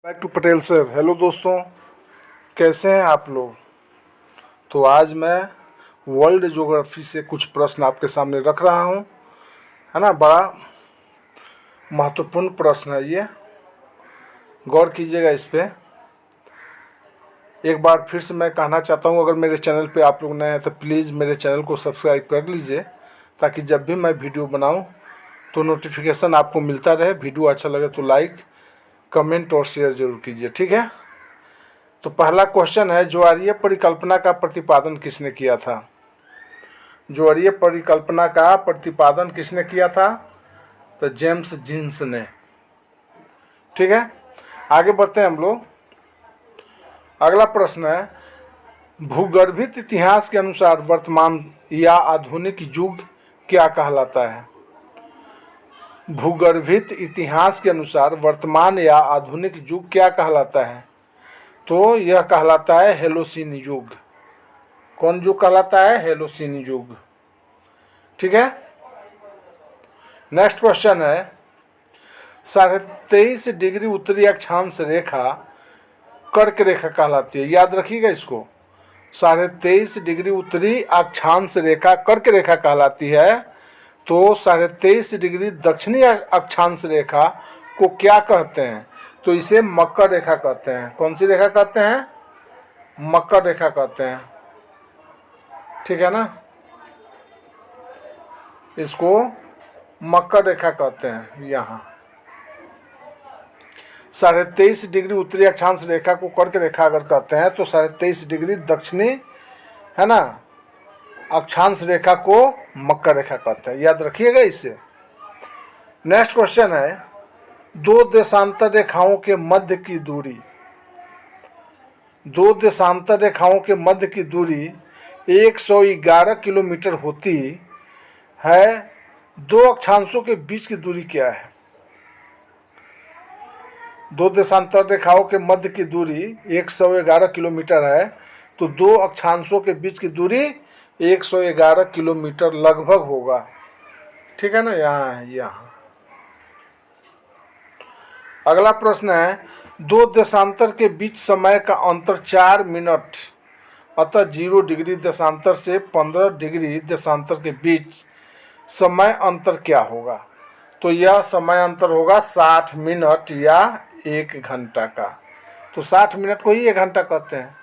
Back to Patel sir. Hello दोस्तों, कैसे हैं आप लोग। तो आज मैं वर्ल्ड ज्योग्राफी से कुछ प्रश्न आपके सामने रख रहा हूं, है ना। बड़ा महत्वपूर्ण प्रश्न है ये, गौर कीजिएगा इस पे। एक बार फिर से मैं कहना चाहता हूं, अगर मेरे चैनल पे आप लोग नए हैं तो प्लीज़ मेरे चैनल को सब्सक्राइब कर लीजिए, ताकि जब भी मैं वीडियो बनाऊं तो नोटिफिकेशन आपको मिलता रहे। वीडियो अच्छा लगे तो लाइक, कमेंट और शेयर जरूर कीजिए, ठीक है। तो पहला क्वेश्चन है, ज्वारीय परिकल्पना का प्रतिपादन किसने किया था। ज्वारीय परिकल्पना का प्रतिपादन किसने किया था, तो जेम्स जीन्स ने, ठीक है। आगे बढ़ते हैं हम लोग। अगला प्रश्न है, भूगर्भित इतिहास के अनुसार वर्तमान या आधुनिक युग क्या कहलाता है। भूगर्भित इतिहास के अनुसार वर्तमान या आधुनिक युग क्या कहलाता है, तो यह कहलाता है हेलोसीन युग। कौन युग कहलाता है, हेलोसीन युग, ठीक है। नेक्स्ट क्वेश्चन है, 23.5 डिग्री उत्तरी अक्षांश रेखा कर्क रेखा कहलाती है। याद रखिएगा इसको, 23.5 डिग्री उत्तरी अक्षांश रेखा कर्क रेखा कहलाती है। तो 23.5 डिग्री दक्षिणी अक्षांश रेखा को क्या कहते हैं, तो इसे मकर रेखा कहते हैं। कौन सी रेखा कहते हैं, मकर रेखा कहते हैं, ठीक है ना। इसको मकर रेखा कहते हैं। यहाँ 23.5 डिग्री उत्तरी अक्षांश रेखा को कर्क रेखा अगर कहते हैं, तो 23.5 डिग्री दक्षिणी, है ना, अक्षांश रेखा को मकर रेखा कहते हैं। याद रखिएगा इसे। नेक्स्ट क्वेश्चन है, दो देशांतर रेखाओं के मध्य की दूरी, दो देशांतर रेखाओं के मध्य की दूरी 111 किलोमीटर होती है। दो अक्षांशों के बीच की दूरी क्या है। दो देशांतर रेखाओं के मध्य की दूरी 111 किलोमीटर है, तो दो अक्षांशों के बीच की दूरी 111 किलोमीटर लगभग होगा, ठीक है ना। यहाँ है, यहाँ। अगला प्रश्न है, दो देशांतर के बीच समय का अंतर 4 मिनट, अतः 0 डिग्री देशांतर से 15 डिग्री देशांतर के बीच समय अंतर क्या होगा, तो यह समय अंतर होगा 60 मिनट या 1 घंटा का। तो 60 मिनट को ही 1 घंटा कहते हैं,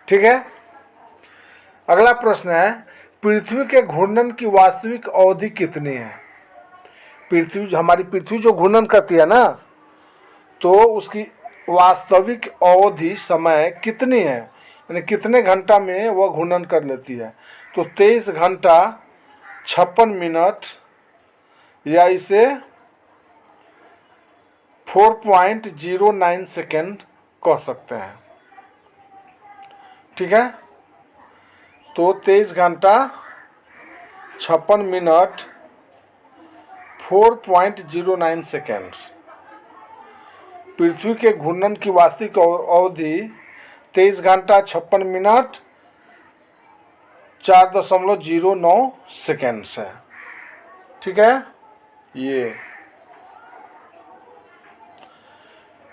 ठीक है। अगला प्रश्न है, पृथ्वी के घूर्णन की वास्तविक अवधि कितनी है। पृथ्वी, हमारी पृथ्वी जो घूर्णन करती है ना, तो उसकी वास्तविक अवधि समय कितनी है, यानी कितने घंटा में वह घूर्णन कर लेती है। तो 23 घंटा 56 मिनट, या इसे 4.09 सेकेंड कह सकते हैं, ठीक है। तो 23 घंटा 56 मिनट 4.09 सेकेंड। पृथ्वी के घूर्णन की वास्तविक अवधि 23 घंटा 56 मिनट 4.09 सेकेंड है, ठीक है। ये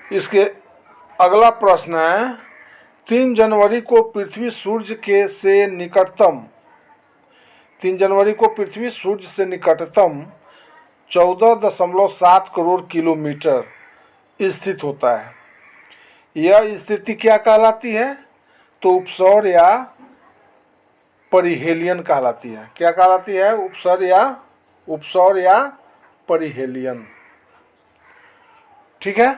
इसके अगला प्रश्न है, 3 जनवरी को पृथ्वी सूर्य के से निकटतम, 3 जनवरी को पृथ्वी सूर्य से निकटतम 14.7 करोड़ किलोमीटर स्थित होता है। यह स्थिति क्या कहलाती है, तो उपसौर या परिहेलियन कहलाती है। क्या कहलाती है, उपसौर या परिहेलियन, ठीक है।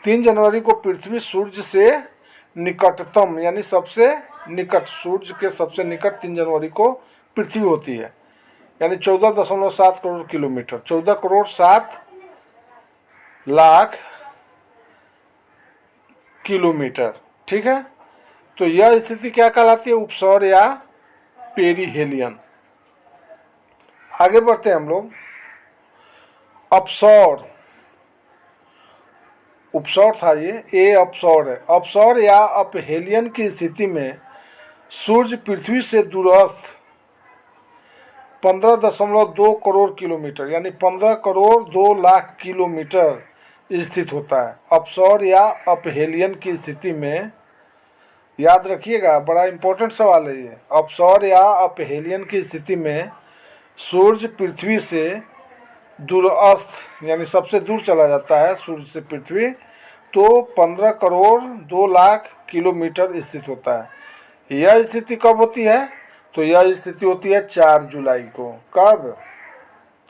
3 जनवरी को पृथ्वी सूर्य से निकटतम, यानी सबसे निकट, सूर्य के सबसे निकट 3 जनवरी को पृथ्वी होती है, यानी 14.7 करोड़ किलोमीटर, 14 करोड़ 7 लाख किलोमीटर, ठीक है। तो यह स्थिति क्या कहलाती है, उपसौर या पेरिहेलियन। आगे बढ़ते हैं हम लोग। अपसौर, उपसौर था ये अपसौर है। अपसौर या अपहेलियन की स्थिति में सूर्य पृथ्वी से दूरस्थ 15.2 करोड़ किलोमीटर, यानी 15 करोड़ 2 लाख किलोमीटर स्थित होता है। अपसौर या अपहेलियन की स्थिति में, याद रखिएगा, बड़ा इंपॉर्टेंट सवाल है ये। अपसौर या अपहेलियन की स्थिति में सूर्य पृथ्वी से दूरस्थ यानी सबसे दूर चला जाता है सूर्य से पृथ्वी, तो 15 करोड़ 2 लाख किलोमीटर स्थित होता है। यह स्थिति कब होती है? तो यह स्थिति होती है 4 जुलाई को। कब?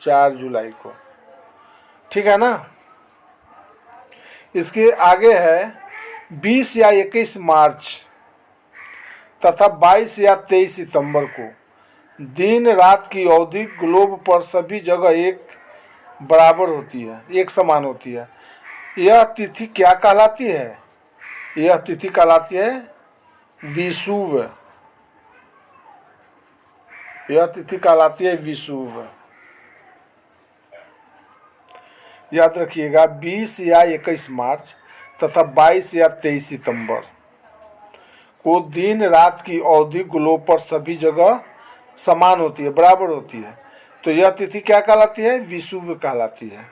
4 जुलाई को। ठीक है ना। इसके आगे है 20 या 21 मार्च तथा 22 या 23 सितंबर को दिन रात की अवधि ग्लोब पर सभी जगह एक बराबर होती है, एक समान होती है। यह तिथि क्या कहलाती है? यह तिथि कहलाती है विषुव। यह तिथि कहलाती है विषुव। याद रखिएगा, 20 या 21 मार्च तथा 22 या 23 सितंबर को दिन रात की अवधि ग्लोब पर सभी जगह समान होती है, बराबर होती है। तो यह तिथि क्या कहलाती है? विषुव कहलाती है।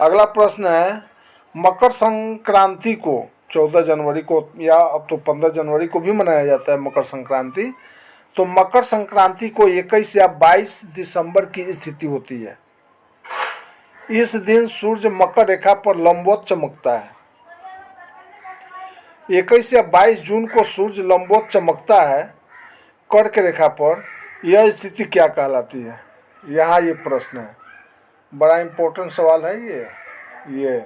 अगला प्रश्न है, मकर संक्रांति को 14 जनवरी को या अब तो 15 जनवरी को भी मनाया जाता है मकर संक्रांति। तो मकर संक्रांति को 21 या 22 दिसंबर की स्थिति होती है। इस दिन सूर्य मकर रेखा पर लंबवत चमकता है। 21 या 22 जून को सूर्य लंबवत चमकता है कर्क रेखा पर। यह स्थिति क्या कहलाती है? यहाँ ये प्रश्न है, बड़ा इंपॉर्टेंट सवाल है ये।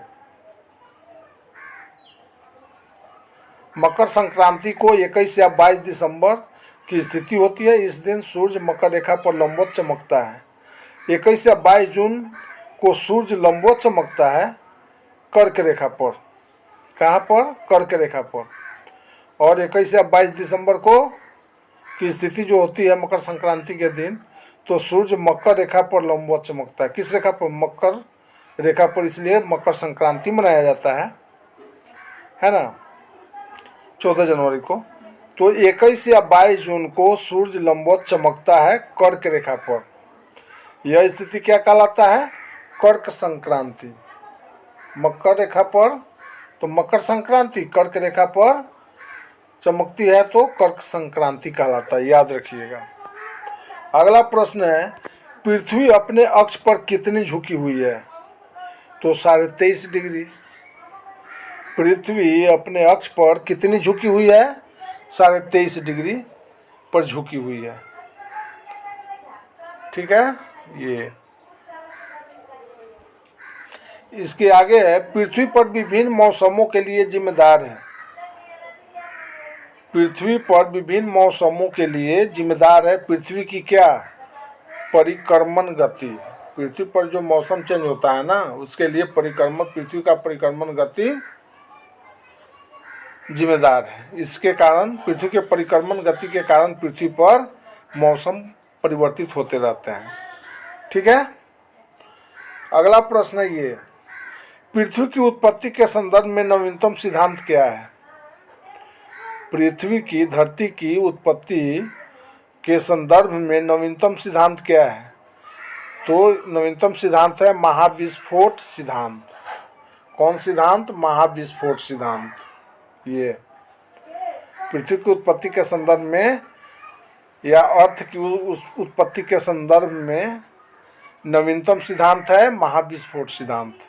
मकर संक्रांति को 21 या 22 दिसंबर की स्थिति होती है। इस दिन सूर्य मकर रेखा पर लंबवत चमकता है। 21 या 22 जून को सूर्य लंबवत चमकता है कर्क रेखा पर। कहाँ पर? कर्क रेखा पर। और 21 या 22 दिसंबर को की स्थिति जो होती है मकर संक्रांति के दिन, तो सूर्य मकर रेखा पर लंबवत चमकता है। किस रेखा पर? मकर रेखा पर। इसलिए मकर संक्रांति मनाया जाता है ना, 14 जनवरी को। तो 21 या 22 जून को सूर्य लंबवत चमकता है कर्क रेखा पर। यह स्थिति क्या कहलाता है? कर्क संक्रांति। मकर रेखा पर तो मकर संक्रांति, कर्क रेखा पर चमकती है तो कर्क संक्रांति कहलाता है। याद रखिएगा। अगला प्रश्न है, पृथ्वी अपने अक्ष पर कितनी झुकी हुई है? तो 23.5 डिग्री। पृथ्वी अपने अक्ष पर कितनी झुकी हुई है? 23.5 डिग्री पर झुकी हुई है। ठीक है। ये इसके आगे है, पृथ्वी पर विभिन्न मौसमों के लिए जिम्मेदार है। पृथ्वी पर विभिन्न मौसमों के लिए जिम्मेदार है पृथ्वी की क्या? परिक्रमण गति। पृथ्वी पर जो मौसम चेंज होता है ना, उसके लिए पृथ्वी का परिक्रमण गति जिम्मेदार है। इसके कारण, पृथ्वी के परिक्रमण गति के कारण पृथ्वी पर मौसम परिवर्तित होते रहते हैं। ठीक है। अगला प्रश्न है ये, पृथ्वी की उत्पत्ति के संदर्भ में नवीनतम सिद्धांत क्या है? पृथ्वी की, धरती की उत्पत्ति के संदर्भ में नवीनतम सिद्धांत क्या है? तो नवीनतम सिद्धांत है महाविस्फोट सिद्धांत। कौन सिद्धांत? महाविस्फोट सिद्धांत। ये पृथ्वी की उत्पत्ति के संदर्भ में या अर्थ की उत्पत्ति के संदर्भ में नवीनतम सिद्धांत है महाविस्फोट सिद्धांत।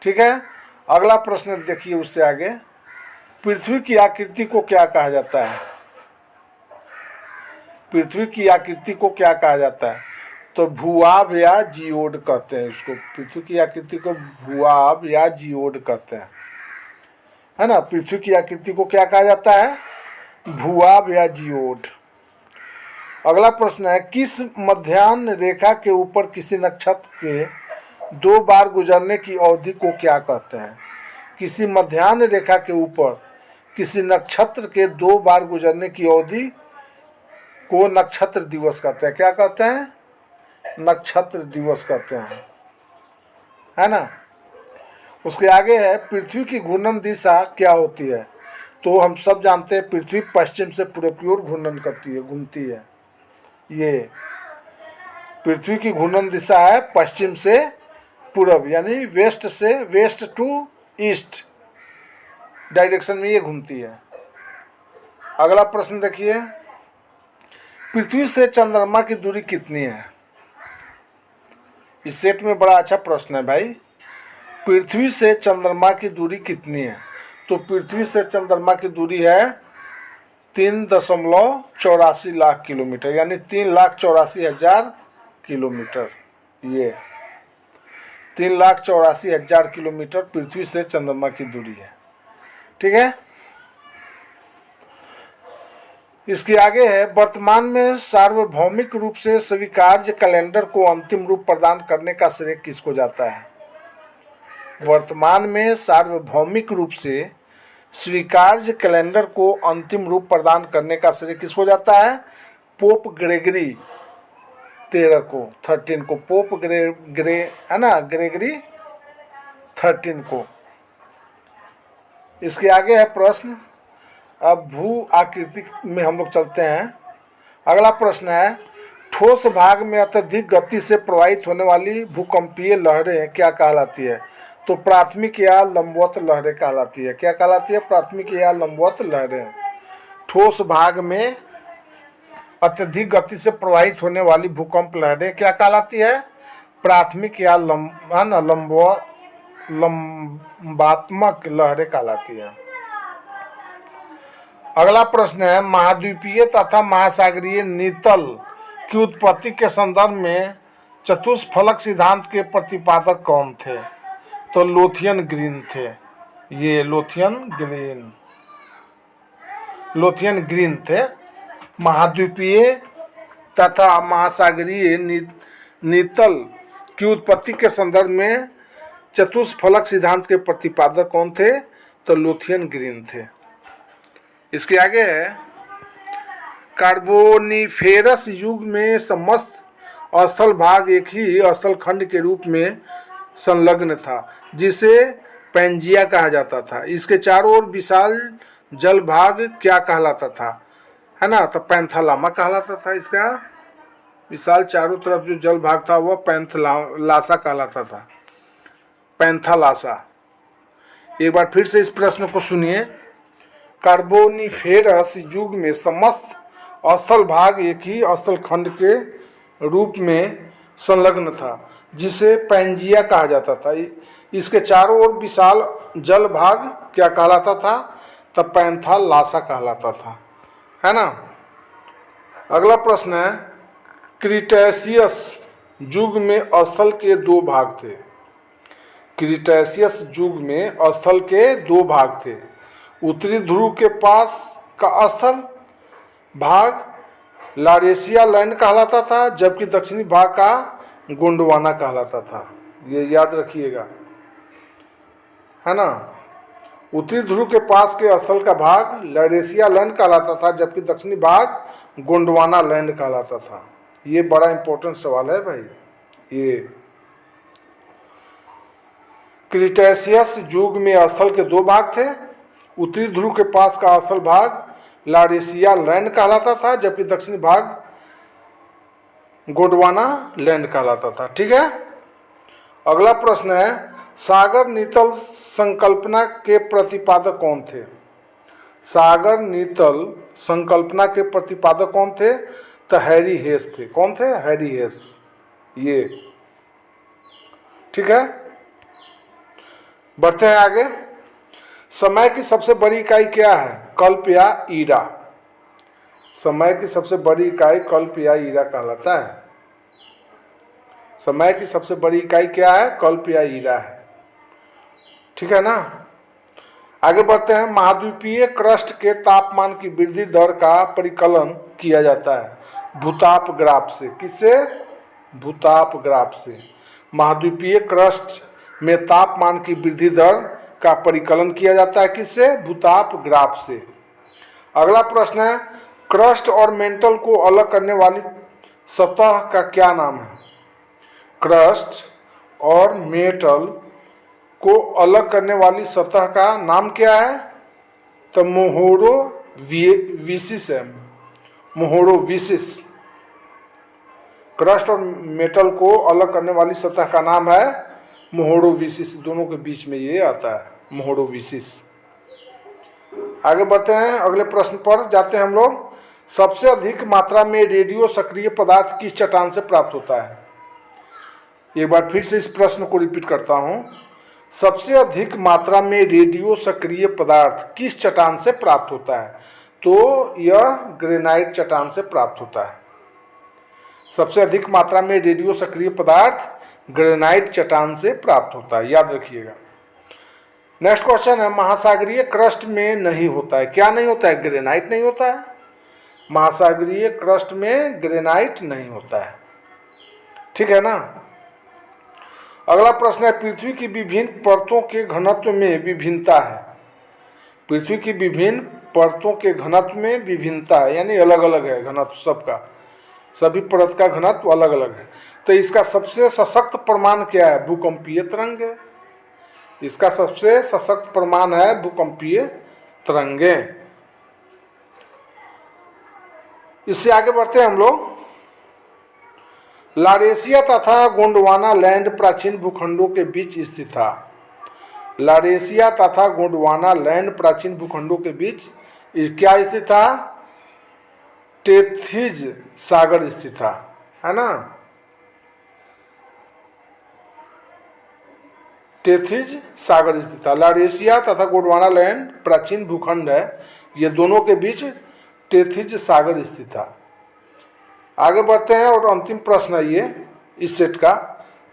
ठीक है। अगला प्रश्न देखिए उससे आगे, पृथ्वी की आकृति को क्या कहा जाता है? पृथ्वी की आकृति को क्या कहा जाता है? तो भूआब या जियोड कहते हैं इसको। पृथ्वी की आकृति को भूआब या जियोड कहते हैं, है ना। पृथ्वी की आकृति को क्या कहा जाता है? भूआब या जियोड। अगला प्रश्न है, किस मध्याह्न रेखा के ऊपर किसी नक्षत्र के 2 बार गुजरने की अवधि को क्या कहते हैं? किसी मध्याह्न रेखा के ऊपर किसी नक्षत्र के 2 बार गुजरने की अवधि को नक्षत्र दिवस कहते हैं। क्या कहते हैं? नक्षत्र दिवस कहते हैं, है ना। उसके आगे है, पृथ्वी की घूर्णन दिशा क्या होती है? तो हम सब जानते हैं पृथ्वी पश्चिम से पूरब की ओर घूर्णन करती है, घूमती है। ये पृथ्वी की घूर्णन दिशा है पश्चिम से पूरब, यानी वेस्ट से वेस्ट टू ईस्ट डायरेक्शन में ये घूमती है। अगला प्रश्न देखिए, पृथ्वी से चंद्रमा की दूरी कितनी है? इस सेट में बड़ा अच्छा प्रश्न है भाई। पृथ्वी से चंद्रमा की दूरी कितनी है? तो पृथ्वी से चंद्रमा की दूरी है 3.84 लाख किलोमीटर, यानी 3,84,000 किलोमीटर। ये 3,84,000 किलोमीटर पृथ्वी से चंद्रमा की दूरी है। ठीक है, इसके आगे है, वर्तमान में सार्वभौमिक रूप से स्वीकार्य कैलेंडर को अंतिम रूप प्रदान करने का श्रेय किसको जाता है? वर्तमान में सार्वभौमिक रूप से स्वीकार्य कैलेंडर को अंतिम रूप प्रदान करने का श्रेय किसको जाता है? पोप ग्रेगरी 13 को, 13 को, पोप है ना, ग्रेगरी 13 को। इसके आगे है प्रश्न, अब भू आकृति में हम लोग चलते हैं। अगला प्रश्न है, ठोस भाग में अत्यधिक गति से प्रवाहित होने वाली भूकंपीय लहरें क्या कहलाती है? तो प्राथमिक या लंबवत लहरें कहलाती है। क्या कहलाती है? प्राथमिक या लंबवत लहरें। ठोस भाग में अत्यधिक गति से प्रवाहित होने वाली भूकंप लहरें क्या कहलाती है? प्राथमिक या लंबात्मक लहरें कहलाती है। अगला प्रश्न है, महाद्वीपीय तथा महासागरीय नीतल की उत्पत्ति के संदर्भ में चतुष्फलक सिद्धांत के प्रतिपादक कौन थे? तो लोथियन ग्रीन थे। ये लोथियन ग्रीन थे। महाद्वीपीय तथा महासागरीय नीतल की उत्पत्ति के संदर्भ में चतुष्फलक सिद्धांत के प्रतिपादक कौन थे? तो लोथियन ग्रीन थे। इसके आगे है, कार्बोनिफेरस युग में समस्त स्थल भाग एक ही स्थल खंड के रूप में संलग्न था, जिसे पैंजिया कहा जाता था। इसके चारों ओर विशाल जल भाग क्या कहलाता था? है ना, तो पैंथालामा कहलाता था। इसका विशाल चारों तरफ जो जल भाग था वह पैंथलासा कहलाता था, पैंथालासा। एक बार फिर से इस प्रश्न को सुनिए, कार्बोनिफेरस युग में समस्त स्थल भाग एक ही स्थल खंड के रूप में संलग्न था, जिसे पैंजिया कहा जाता था। इसके चारों ओर विशाल जल भाग क्या कहलाता था? तब पैंथालासा कहलाता था, है ना। अगला प्रश्न है, क्रीटेशियस युग में स्थल के दो भाग थे। क्रीटेशियस युग में स्थल के दो भाग थे। उत्तरी ध्रुव के पास का स्थल भाग लारेशिया लैंड कहलाता था, जबकि दक्षिणी भाग का गोंडवाना कहलाता था। ये याद रखिएगा, है ना। उत्तरी ध्रुव के पास के स्थल का भाग लारेशिया लैंड कहलाता था, जबकि दक्षिणी भाग गोंडवाना लैंड कहलाता था। ये बड़ा इंपॉर्टेंट सवाल है भाई। ये क्रीटेशियस युग में स्थल के दो भाग थे। उत्तरी ध्रुव के पास का स्थल भाग लारेशिया लैंड कहलाता था, जबकि दक्षिणी भाग गोंडवाना लैंड कहलाता था। ठीक है, अगला प्रश्न है, सागर नीतल संकल्पना के प्रतिपादक कौन थे? सागर नीतल संकल्पना के प्रतिपादक कौन थे? तो हैरी हेस थे। कौन थे? हैरी हेस। ये ठीक है, बढ़ते हैं आगे। समय की सबसे बड़ी इकाई क्या है? कल्प या ईरा। समय की सबसे बड़ी इकाई कल्प या ईरा कहलाता है। समय की सबसे बड़ी इकाई क्या है? कल्प या ईरा है। ठीक है ना। आगे बढ़ते हैं, महाद्वीपीय क्रस्ट के तापमान की वृद्धि दर का परिकलन किया जाता है भूताप ग्राफ से। किससे? भूताप ग्राफ से। महाद्वीपीय क्रस्ट में तापमान की वृद्धि दर का परिकलन किया जाता है किससे? भूताप ग्राफ से। अगला प्रश्न है, क्रस्ट और मेंटल को अलग करने वाली सतह का क्या नाम है? क्रस्ट और मेटल को अलग करने वाली सतह का नाम क्या है? तो मोहोरोविसिस है। मोहोरोविसिस। क्रस्ट और मेटल को अलग करने वाली सतह का नाम है मोहरोविसिस, दोनों के बीच में ये आता है, मोहरोविसिस। आगे बढ़ते हैं, अगले प्रश्न पर जाते हैं हम लोग। सबसे अधिक मात्रा में रेडियो सक्रिय पदार्थ किस चट्टान से प्राप्त होता है? एक बार फिर से इस प्रश्न को रिपीट करता हूं। सबसे अधिक मात्रा में रेडियो सक्रिय पदार्थ किस चट्टान से प्राप्त होता है? तो यह ग्रेनाइट चट्टान से प्राप्त होता है। सबसे अधिक मात्रा में रेडियो सक्रिय पदार्थ ग्रेनाइट चट्टान से प्राप्त होता है, याद रखिएगा। नेक्स्ट क्वेश्चन है, महासागरीय क्रस्ट में नहीं होता है। क्या नहीं होता है? ग्रेनाइट नहीं होता है। महासागरीय क्रस्ट में ग्रेनाइट नहीं होता है, ठीक है ना। अगला प्रश्न है, पृथ्वी की विभिन्न परतों के घनत्व में विभिन्नता है। पृथ्वी की विभिन्न परतों के घनत्व में विभिन्नता है, यानी अलग अलग है घनत्व सबका, सभी परत का घनत्व अलग अलग है। तो इसका सबसे सशक्त प्रमाण क्या है? भूकंपीय तरंगे। इसका सबसे सशक्त प्रमाण है भूकंपीय तरंगे। इससे आगे बढ़ते हैं हम लोग। लारेशिया तथा गोंडवाना लैंड प्राचीन भूखंडों के बीच स्थित था। लारेशिया तथा गोंडवाना लैंड प्राचीन भूखंडों के बीच क्या स्थित था? टेथिज सागर स्थित था, है ना। टेथिज सागर स्थित था। लारेशिया तथा गोंडवाना लैंड प्राचीन भूखंड है, ये दोनों के बीच टेथिज सागर स्थित था। आगे बढ़ते हैं और अंतिम प्रश्न है ये इस सेट का।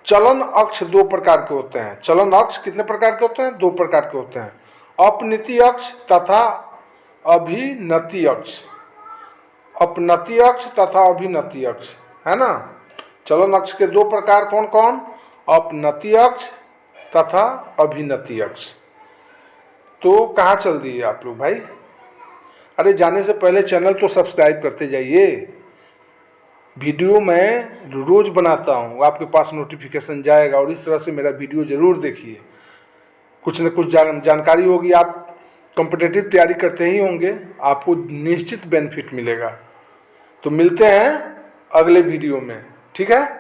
चलन अक्ष दो प्रकार के होते हैं। चलन अक्ष कितने प्रकार के होते हैं? दो प्रकार के होते हैं, अपनति अक्ष तथा अभिनति अक्ष। अपनति अक्ष तथा अभिनति अक्ष, है ना। चलन अक्ष के दो प्रकार कौन कौन? अपनति अक्ष तथा अभिनति अक्ष। तो कहाँ चल दिए आप लोग भाई? अरे जाने से पहले चैनल तो सब्सक्राइब करते जाइए। वीडियो मैं रोज बनाता हूँ, आपके पास नोटिफिकेशन जाएगा, और इस तरह से मेरा वीडियो ज़रूर देखिए। कुछ न कुछ जानकारी होगी। आप कॉम्पिटिटिव तैयारी करते ही होंगे, आपको निश्चित बेनिफिट मिलेगा। तो मिलते हैं अगले वीडियो में, ठीक है।